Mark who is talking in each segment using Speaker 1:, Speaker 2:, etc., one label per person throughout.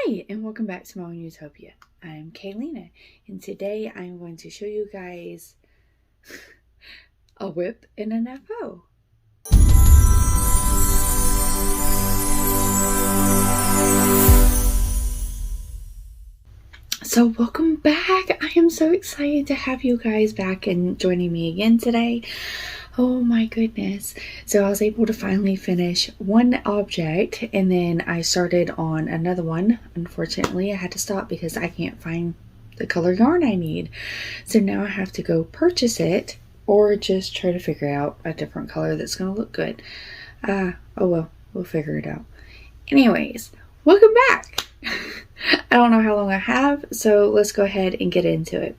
Speaker 1: Hi, and welcome back to my own Utopia. I'm Kayleena, and today I'm going to show you guys a whip and an FO. So welcome back. I am so excited to have you guys back and joining me again today. Oh my goodness. So I was able to finally finish one object, and then I started on another one. Unfortunately, I had to stop because I can't find the color yarn I need. So now I have to go purchase it or just try to figure out a different color that's going to look good. Oh well, we'll figure it out. Anyways, welcome back. I don't know how long I have, so let's go ahead and get into it.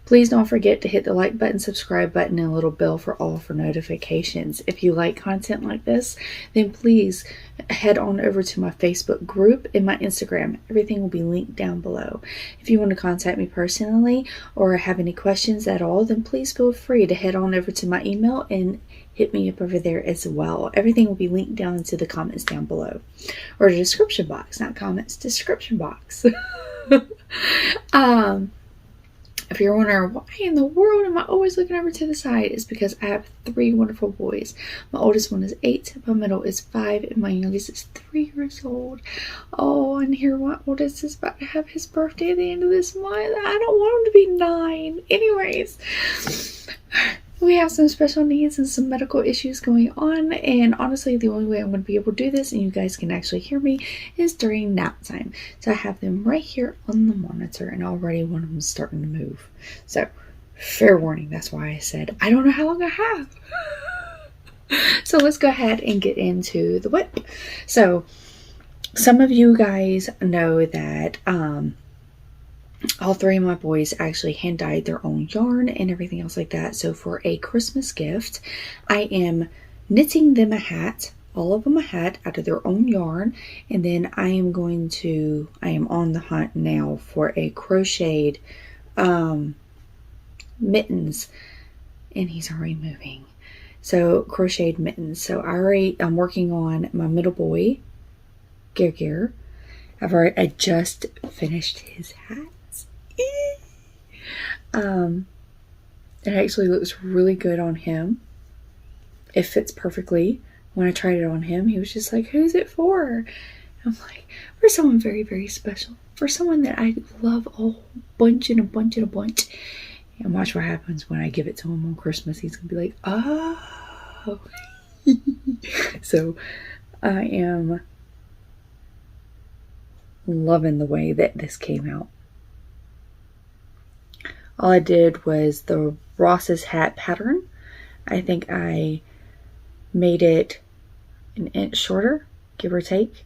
Speaker 1: Please don't forget to hit the like button, subscribe button, and a little bell for notifications. If you like content like this, then please head on over to my Facebook group and my Instagram. Everything will be linked down below. If you want to contact me personally or have any questions at all, then please feel free to head on over to my email and hit me up over there as well. Everything will be linked down into the comments down below, or the description box, not comments, description box. If you're wondering why in the world am I always looking over to the side, it's because I have three wonderful boys. My oldest one is 8, my middle is 5, and my youngest is 3 years old. Oh, and here my oldest is about to have his birthday at the end of this month. I don't want him to be 9. Anyways, we have some special needs and some medical issues going on, and honestly the only way I'm going to be able to do this and you guys can actually hear me is during nap time. So I have them right here on the monitor, and already one of them is starting to move. So fair warning, that's why I said I don't know how long I have. So let's go ahead and get into the whip. So some of you guys know that all 3 of my boys actually hand dyed their own yarn and everything else like that. So for a Christmas gift, I am knitting them a hat, all of them a hat out of their own yarn. And then I am on the hunt now for a crocheted mittens. And he's already moving. So crocheted mittens. So I'm working on my middle boy, Gear. I just finished his hat. It actually looks really good on him. It fits perfectly. When I tried it on him, he was just like, "Who's it for?" I'm like, "For someone very, very special. For someone that I love a whole bunch and a bunch and a bunch." And watch what happens when I give it to him on Christmas. He's gonna be like, "Oh." So I am loving the way that this came out. All I did was the Ross's hat pattern. I think I made it an inch shorter, give or take.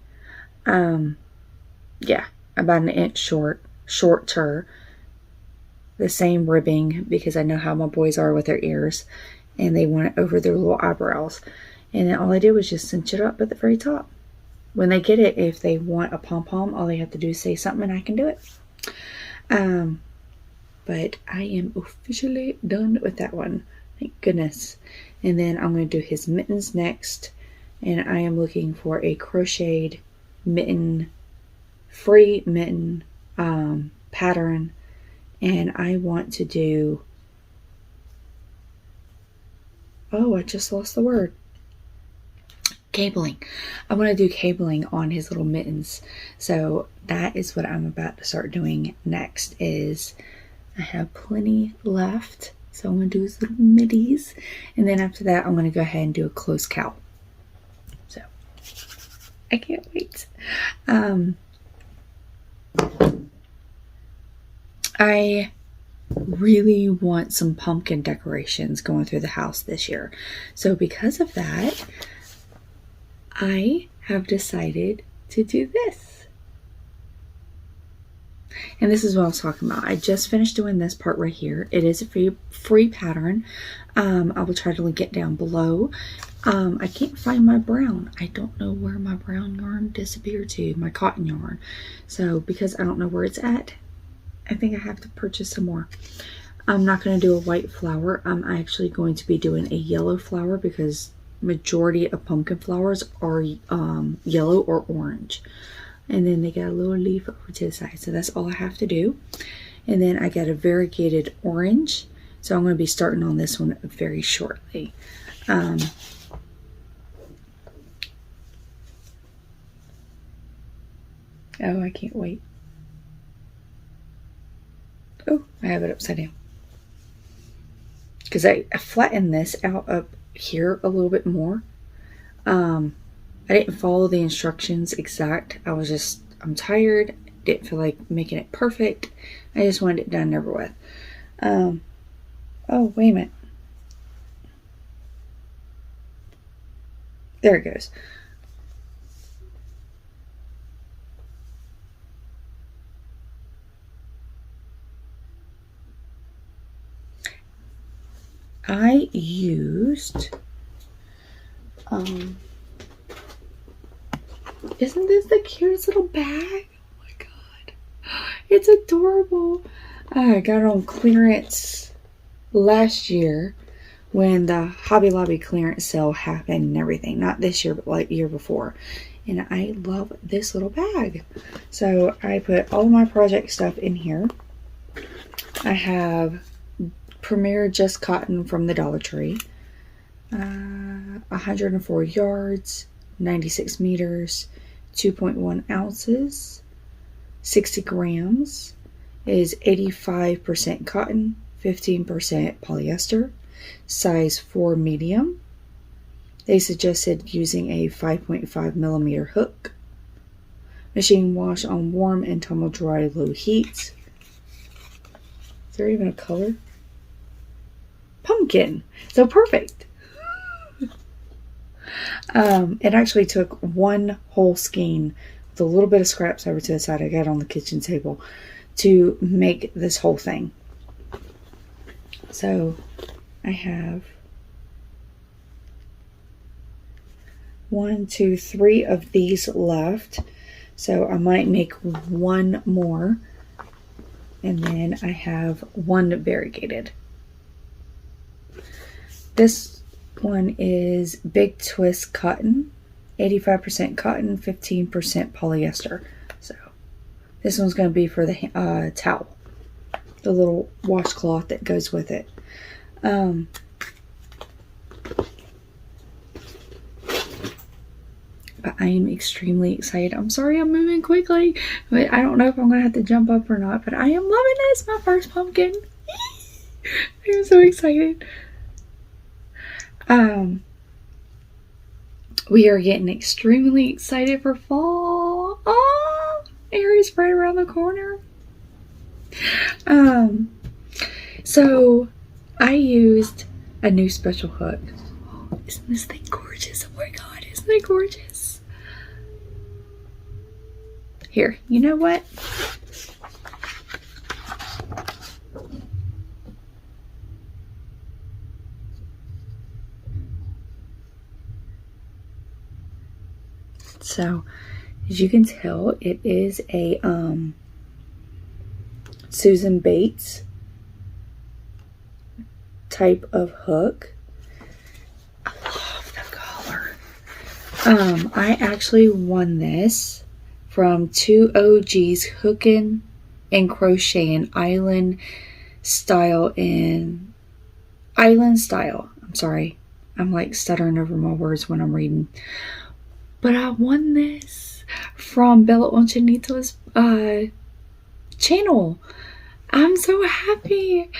Speaker 1: Yeah, about an inch shorter. The same ribbing, because I know how my boys are with their ears, and they want it over their little eyebrows. And then all I did was just cinch it up at the very top. When they get it, if they want a pom-pom, all they have to do is say something and I can do it. But I am officially done with that one. Thank goodness. And then I'm going to do his mittens next. And I am looking for a crocheted mitten, free mitten pattern. And I want to do... Oh, I just lost the word. Cabling. I want to do cabling on his little mittens. So that is what I'm about to start doing next. Is I have plenty left, so I'm going to do his little middies, and then after that I'm going to go ahead and do a close cowl. So I can't wait. I really want some pumpkin decorations going through the house this year. So because of that, I have decided to do this. And this is what I was talking about. I just finished doing this part right here. It is a free pattern. I will try to link it down below. I can't find my brown. I don't know where my brown yarn disappeared to, my cotton yarn. So because I don't know where it's at, I think I have to purchase some more. I'm not going to do a white flower. I'm actually going to be doing a yellow flower because majority of pumpkin flowers are yellow or orange. And then they got a little leaf over to the side. So that's all I have to do. And then I got a variegated orange. So I'm going to be starting on this one very shortly. Oh, I can't wait. Oh, I have it upside down. Because I flattened this out up here a little bit more. I didn't follow the instructions exact. I'm tired. Didn't feel like making it perfect. I just wanted it done and over with. Oh, wait a minute. There it goes. I used, isn't this the cutest little bag? Oh my god. It's adorable. I got it on clearance last year when the Hobby Lobby clearance sale happened and everything. Not this year, but like year before. And I love this little bag. So I put all my project stuff in here. I have Premier Just Cotton from the Dollar Tree. 104 yards, 96 meters, 2.1 ounces, 60 grams. It is 85% cotton, 15% polyester, size 4 medium. They suggested using a 5.5 millimeter hook. Machine wash on warm and tumble dry low heat. Is there even a color? Pumpkin. So perfect. It actually took one whole skein with a little bit of scraps over to the side I got on the kitchen table to make this whole thing. So I have 1, 2, 3 of these left. So I might make one more. And then I have one variegated. This one is Big Twist Cotton, 85% cotton, 15% polyester. So this one's going to be for the towel, the little washcloth that goes with it. But I am extremely excited. I'm sorry I'm moving quickly. But I don't know if I'm going to have to jump up or not. But I am loving this. My first pumpkin. I'm so excited. We are getting extremely excited for fall. Oh, Aries right around the corner. So I used a new special hook. Oh, isn't this thing gorgeous? Oh my god, isn't it gorgeous? Here, you know what? So, as you can tell, it is a Susan Bates type of hook. I love the color. I actually won this from 2 OGs hooking and crocheting island style. I'm sorry. I'm like stuttering over my words when I'm reading. But I won this from Bella Onchanito's channel. I'm so happy.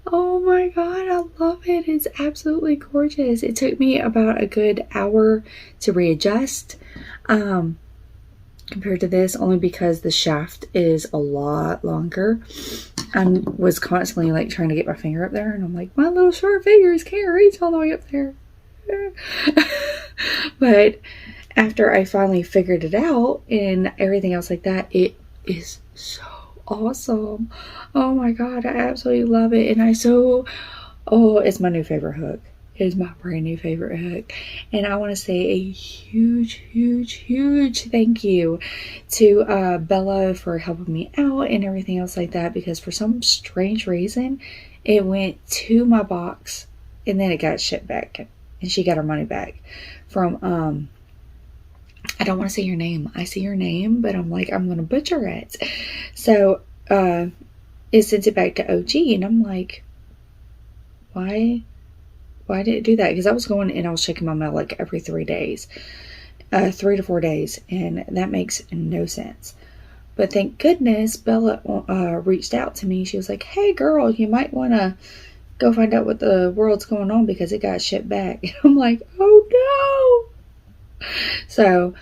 Speaker 1: Oh my god, I love it. It's absolutely gorgeous. It took me about a good hour to readjust compared to this, only because the shaft is a lot longer. I was constantly like trying to get my finger up there, and I'm like, my little short fingers can't reach all the way up there. But after I finally figured it out and everything else like that, it is so awesome. Oh my god, I absolutely love it. And it's my new favorite hook. It is my brand new favorite hook. And I want to say a huge thank you to Bella for helping me out and everything else like that, because for some strange reason it went to my box and then it got shipped back and she got her money back from I don't want to say your name. I see your name, but I'm like, I'm going to butcher it. So, it sent it back to OG, and I'm like, why did it do that? Because I was going and I was checking my mail like every 3 days, 3 to 4 days, and that makes no sense. But thank goodness Bella reached out to me. She was like, hey girl, you might want to go find out what the world's going on because it got shipped back. And I'm like, oh no. So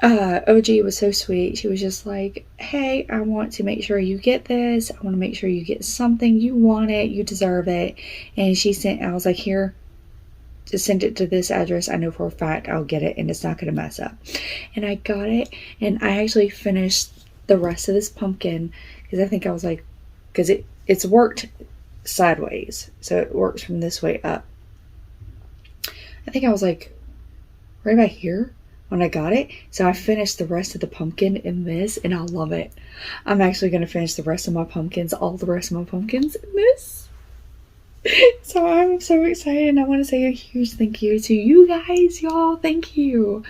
Speaker 1: OG was so sweet. She was just like, hey, I want to make sure you get this. I want to make sure you get something. You want it. You deserve it. And I was like, here, just send it to this address. I know for a fact I'll get it and it's not going to mess up. And I got it. And I actually finished the rest of this pumpkin because I think I was like, because it's worked sideways. So it works from this way up. I think I was like right about here when I got it. So I finished the rest of the pumpkin in this, and I love it. I'm actually going to finish the rest of my pumpkins, all the rest of my pumpkins in this. So I'm so excited, and I want to say a huge thank you to you guys, y'all. Thank you.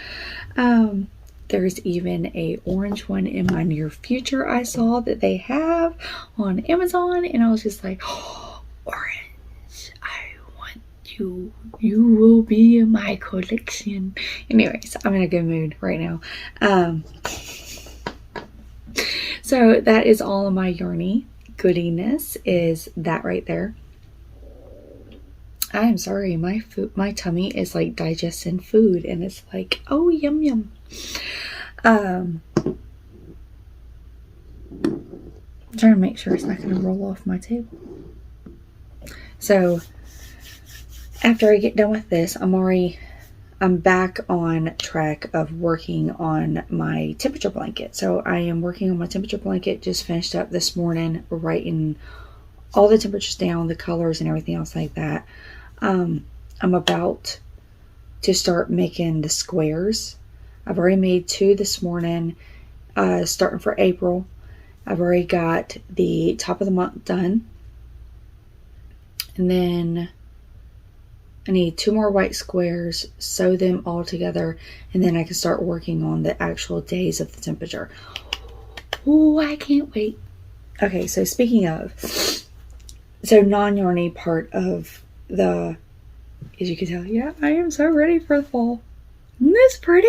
Speaker 1: There's even a orange one in my near future I saw that they have on Amazon, and I was just like, oh, orange, I want you. You will be in my collection. Anyways, I'm in a good mood right now. So that is all of my yarny goodiness, is that right there. I'm sorry, my tummy is like digesting food, and it's like, oh, yum yum. I'm trying to make sure it's not going to roll off my table. So after I get done with this, I'm back on track of working on my temperature blanket. So I am working on my temperature blanket, just finished up this morning, writing all the temperatures down, the colors and everything else like that. I'm about to start making the squares. I've already made 2 this morning, starting for April. I've already got the top of the month done. And then I need 2 more white squares, sew them all together, and then I can start working on the actual days of the temperature. Oh, I can't wait. Okay, so speaking of, so non-yarny part of the, as you can tell, yeah, I am so ready for the fall. Isn't this pretty?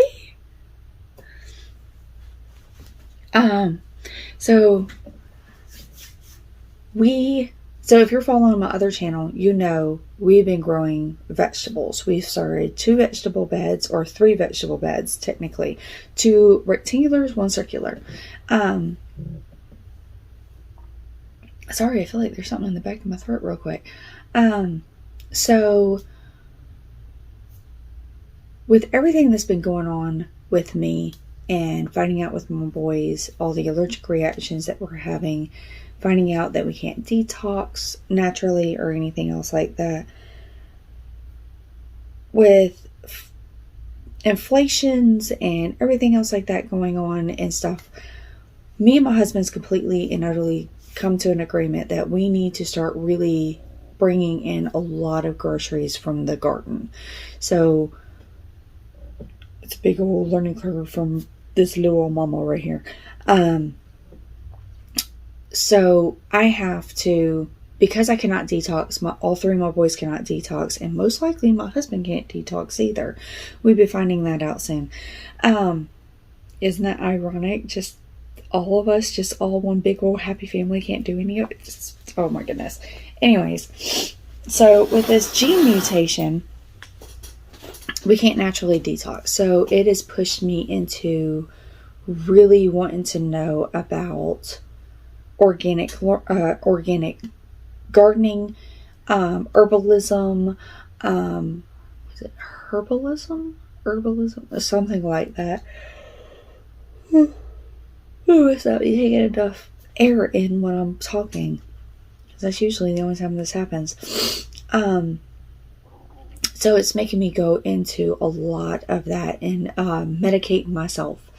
Speaker 1: So if you're following my other channel, you know we've been growing vegetables. We've started 2 vegetable beds, or 3 vegetable beds, technically. 2 rectangulars, 1 circular. Sorry, I feel like there's something in the back of my throat real quick. So with everything that's been going on with me and finding out with my boys, all the allergic reactions that we're having, finding out that we can't detox naturally or anything else like that, with inflations and everything else like that going on and stuff, me and my husband's completely and utterly come to an agreement that we need to start really bringing in a lot of groceries from the garden. So it's a big old learning curve from this little mama right here. So I have to, because I cannot detox, all 3 of my boys cannot detox, and most likely my husband can't detox either. We'll be finding that out soon. Isn't that ironic? Just all of us, just all one big old happy family, can't do any of it. Just, oh my goodness. Anyways, so with this gene mutation, we can't naturally detox. So it has pushed me into really wanting to know about organic gardening, herbalism, is it herbalism, something like that. Oh, it's not me taking enough air in when I'm talking, because that's usually the only time this happens. So it's making me go into a lot of that and medicating myself.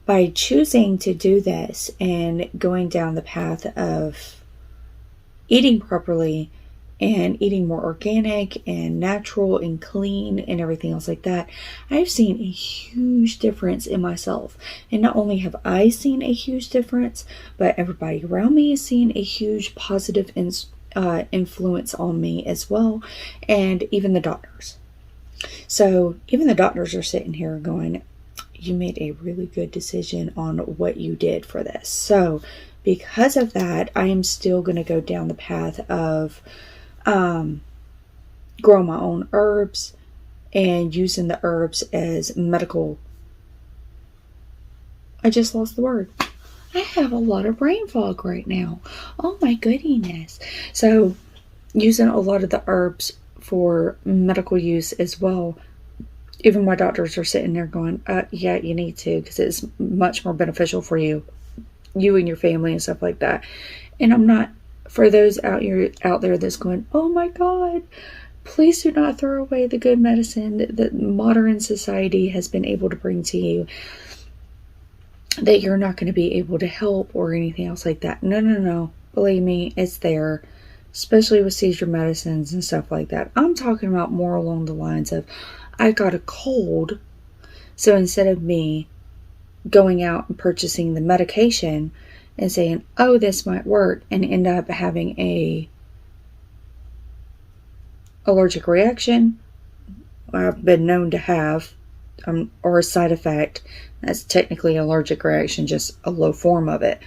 Speaker 1: By choosing to do this and going down the path of eating properly and eating more organic and natural and clean and everything else like that, I've seen a huge difference in myself. And not only have I seen a huge difference, but everybody around me has seen a huge positive influence on me as well, and even the doctors. So even the doctors are sitting here going, you made a really good decision on what you did for this. So because of that, I am still going to go down the path of grow my own herbs and using the herbs as medical. I just lost the word. I have a lot of brain fog right now. Oh my goodness. So using a lot of the herbs for medical use as well. Even my doctors are sitting there going, yeah, you need to, because it's much more beneficial for you and your family and stuff like that. And I'm not, for those out there that's going, oh my God, please do not throw away the good medicine that modern society has been able to bring to you, that you're not going to be able to help or anything else like that. No. Believe me, it's there, especially with seizure medicines and stuff like that. I'm talking about more along the lines of, I got a cold, so instead of me going out and purchasing the medication and saying, oh, this might work, and end up having a allergic reaction I've been known to have, or a side effect, that's technically an allergic reaction, just a low form of it.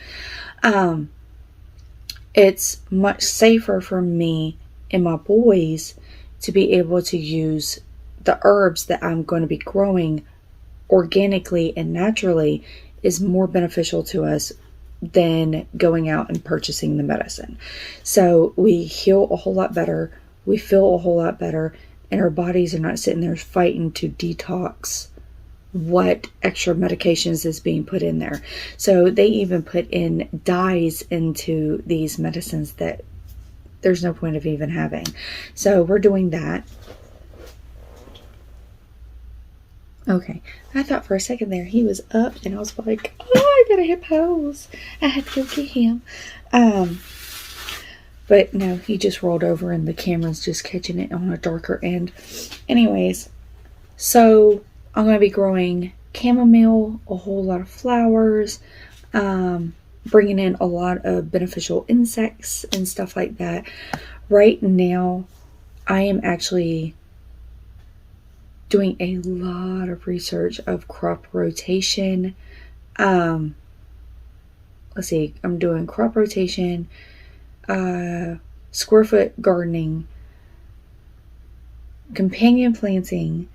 Speaker 1: It's much safer for me and my boys to be able to use the herbs that I'm going to be growing organically and naturally is more beneficial to us than going out and purchasing the medicine. So we heal a whole lot better, we feel a whole lot better, and our bodies are not sitting there fighting to detox what extra medications is being put in there. So they even put in dyes into these medicines that there's no point of even having. So we're doing that. Okay, I thought for a second there he was up, and I was like, oh, I gotta hit pose. I had to go get him. But no, he just rolled over and the camera's just catching it on a darker end. Anyways, so I'm going to be growing chamomile, a whole lot of flowers, bringing in a lot of beneficial insects and stuff like that. Right now, I am actually doing a lot of research of crop rotation. Let's see, I'm doing crop rotation, square foot gardening, companion planting,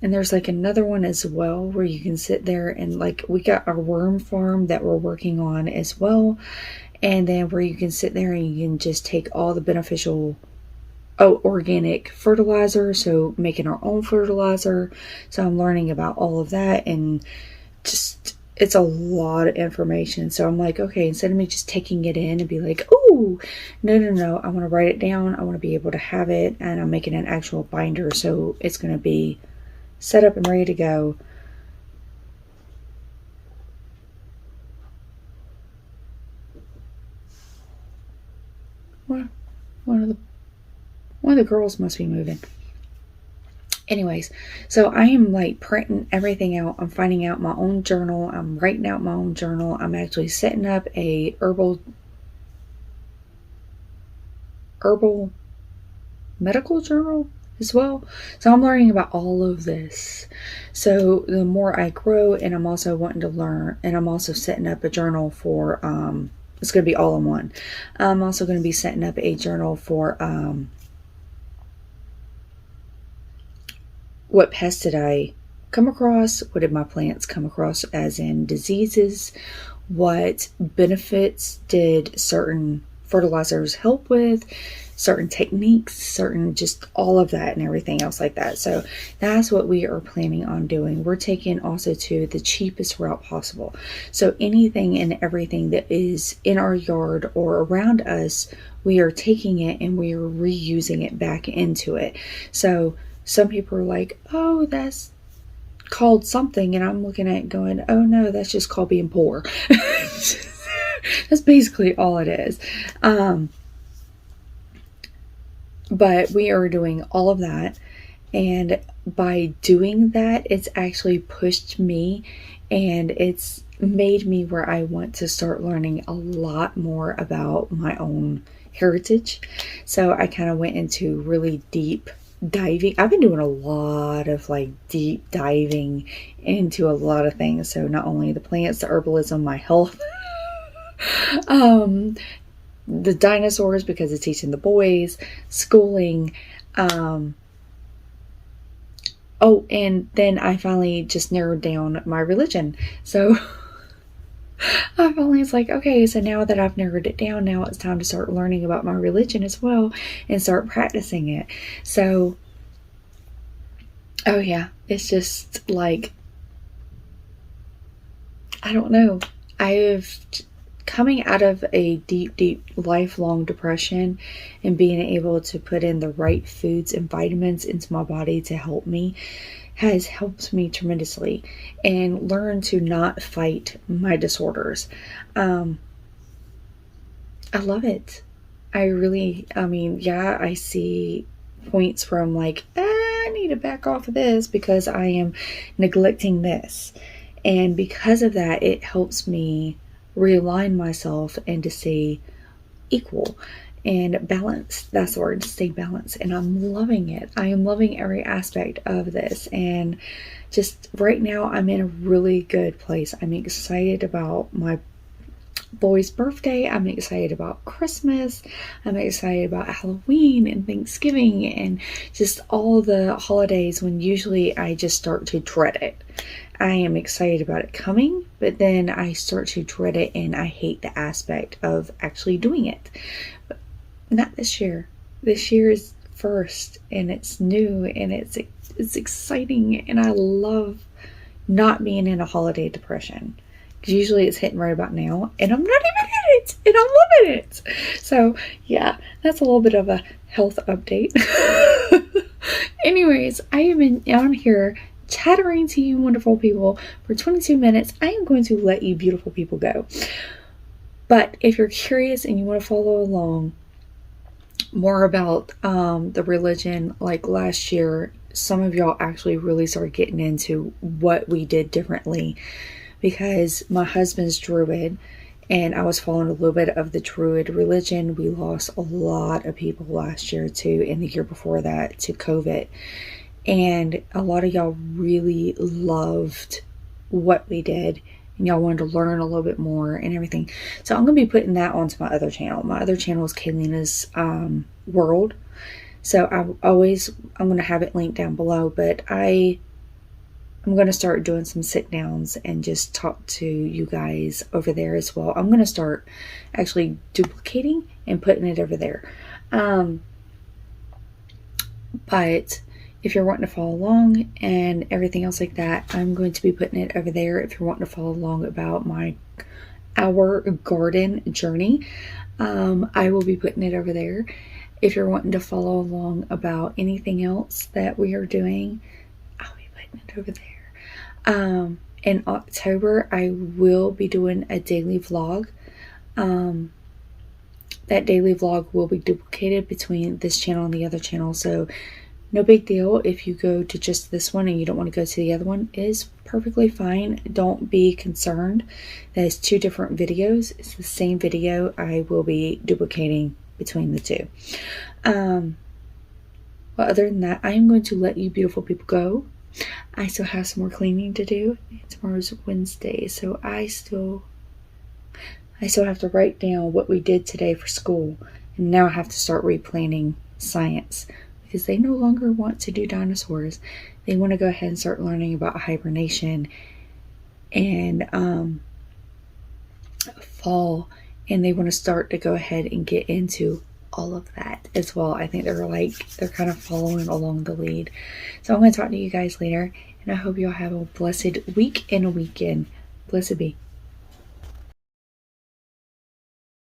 Speaker 1: and there's like another one as well where you can sit there and like, we got our worm farm that we're working on as well, and then where you can sit there and you can just take all the beneficial organic fertilizer, so making our own fertilizer. So I'm learning about all of that, and just it's a lot of information. So I'm like, okay, instead of me just taking it in and be like, oh, no, I want to write it down. I want to be able to have it, and I'm making an actual binder, so it's going to be set up and ready to go. Well, one of the girls must be moving. Anyways, so I am like printing everything out. I'm finding out my own journal. I'm writing out my own journal. I'm actually setting up a herbal medical journal as well. So I'm learning about all of this. So the more I grow, and I'm also wanting to learn, and I'm also setting up a journal for, it's going to be all in one. I'm also going to be setting up a journal for, what pests did I come across? What did my plants come across as in diseases? What benefits did certain fertilizers help with? Certain techniques, certain just all of that and everything else like that. So that's what we are planning on doing. We're taking also to the cheapest route possible. So anything and everything that is in our yard or around us, we are taking it and we are reusing it back into it. So some people are like, oh, that's called something. And I'm looking at it going, oh no, that's just called being poor. That's basically all it is. But we are doing all of that. And by doing that, it's actually pushed me and it's made me where I want to start learning a lot more about my own heritage. So I kind of went into really deep diving. I've been doing a lot of like deep diving into a lot of things. So not only the plants, the herbalism, my health, the dinosaurs because it's teaching the boys, schooling, oh, and then I finally just narrowed down my religion. So I finally was like, okay, so now that I've narrowed it down, now it's time to start learning about my religion as well and start practicing it. So, oh yeah, it's just like, I don't know. Coming out of a deep, lifelong depression and being able to put in the right foods and vitamins into my body to help me has helped me tremendously and learn to not fight my disorders. I love it. I mean, yeah, I see points where I'm like, I need to back off of this because I am neglecting this. And because of that, it helps me realign myself and to stay equal and balanced. That's the word, stay balanced. And I'm loving it. I am loving every aspect of this. And just right now, I'm in a really good place. I'm excited about my boy's birthday. I'm excited about Christmas. I'm excited about Halloween and Thanksgiving and just all the holidays when usually I just start to dread it. I am excited about it coming, but then I start to dread it and I hate the aspect of actually doing it. But not this year. This year is first and it's new and it's exciting and I love not being in a holiday depression. Because usually it's hitting right about now and I'm not even in it and I'm loving it. So yeah, that's a little bit of a health update. Anyways, I have been on here chattering to you wonderful people for 22 minutes. I am going to let you beautiful people go. But if you're curious and you want to follow along more about the religion, like last year, some of y'all actually really started getting into what we did differently because my husband's Druid and I was following a little bit of the Druid religion. We lost a lot of people last year too, and the year before that to COVID. And a lot of y'all really loved what we did and y'all wanted to learn a little bit more and everything. So I'm going to be putting that onto my other channel. My other channel is Kayleena's World. So I'm going to have it linked down below, but I'm going to start doing some sit downs and just talk to you guys over there as well. I'm going to start actually duplicating and putting it over there. But if you're wanting to follow along and everything else like that, I'm going to be putting it over there. If you're wanting to follow along about our garden journey, I will be putting it over there. If you're wanting to follow along about anything else that we are doing, I'll be putting it over there. In October, I will be doing a daily vlog. That daily vlog will be duplicated between this channel and the other channel. So no big deal if you go to just this one and you don't want to go to the other one. It is perfectly fine. Don't be concerned. That is two different videos. It's the same video. I will be duplicating between the two. Well, other than that, I am going to let you beautiful people go. I still have some more cleaning to do. Tomorrow's Wednesday, so I still have to write down what we did today for school. And now I have to start replanning science because they no longer want to do dinosaurs. They want to go ahead and start learning about hibernation and fall, and they want to start to go ahead and get into all of that as well. I think they're kind of following along the lead. So I'm going to talk to you guys later, and I hope you all have a blessed week and a weekend. Blessed be.